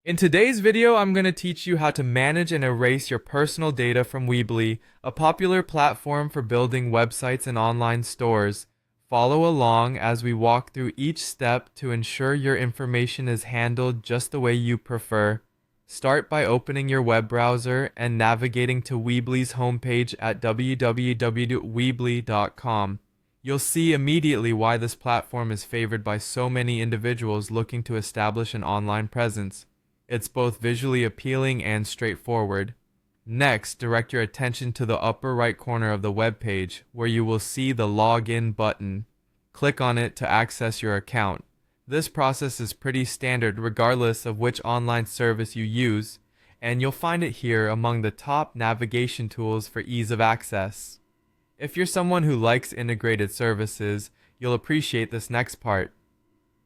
In today's video, I'm going to teach you how to manage and erase your personal data from Weebly, a popular platform for building websites and online stores. Follow along as we walk through each step to ensure your information is handled just the way you prefer. Start by opening your web browser and navigating to Weebly's homepage at www.weebly.com. You'll see immediately why this platform is favored by so many individuals looking to establish an online presence. It's both visually appealing and straightforward. Next, direct your attention to the upper right corner of the web page, where you will see the Login button. Click on it to access your account. This process is pretty standard regardless of which online service you use, and you'll find it here among the top navigation tools for ease of access. If you're someone who likes integrated services, you'll appreciate this next part.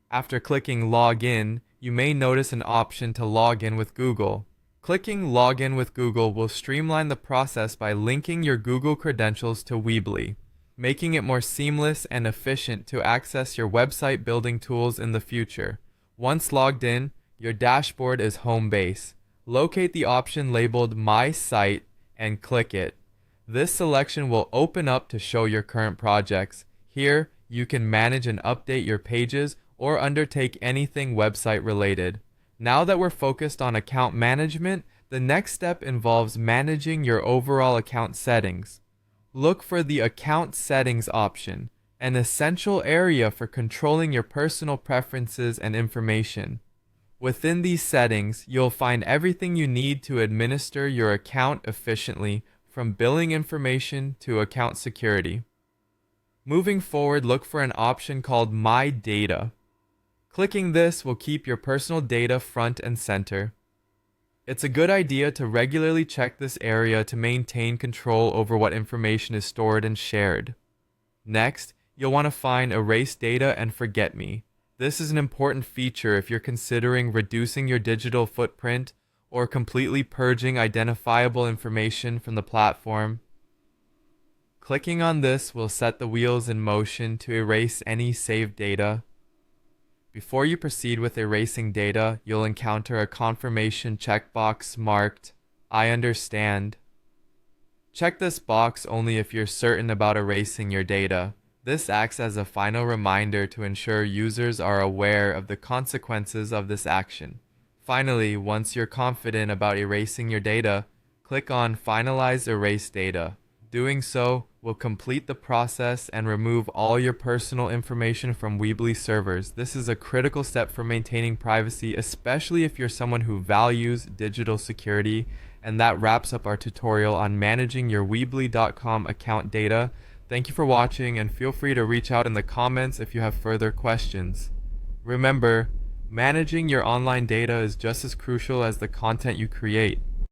After clicking Login, you may notice an option to log in with Google. Clicking Login with Google will streamline the process by linking your Google credentials to Weebly, making it more seamless and efficient to access your website building tools in the future. Once logged in, your dashboard is home base. Locate the option labeled My Site and click it. This selection will open up to show your current projects. Here, you can manage and update your pages or undertake anything website related. Now that we're focused on account management, the next step involves managing your overall account settings. Look for the Account Settings option, an essential area for controlling your personal preferences and information. Within these settings, you'll find everything you need to administer your account efficiently, from billing information to account security. Moving forward, look for an option called My Data. Clicking this will keep your personal data front and center. It's a good idea to regularly check this area to maintain control over what information is stored and shared. Next, you'll want to find Erase Data and Forget Me. This is an important feature if you're considering reducing your digital footprint or completely purging identifiable information from the platform. Clicking on this will set the wheels in motion to erase any saved data. Before you proceed with erasing data, you'll encounter a confirmation checkbox marked, I understand. Check this box only if you're certain about erasing your data. This acts as a final reminder to ensure users are aware of the consequences of this action. Finally, once you're confident about erasing your data, click on Finalize Erase Data. Doing so will complete the process and remove all your personal information from Weebly servers. This is a critical step for maintaining privacy, especially if you're someone who values digital security. And that wraps up our tutorial on managing your Weebly.com account data. Thank you for watching, and feel free to reach out in the comments if you have further questions. Remember, managing your online data is just as crucial as the content you create.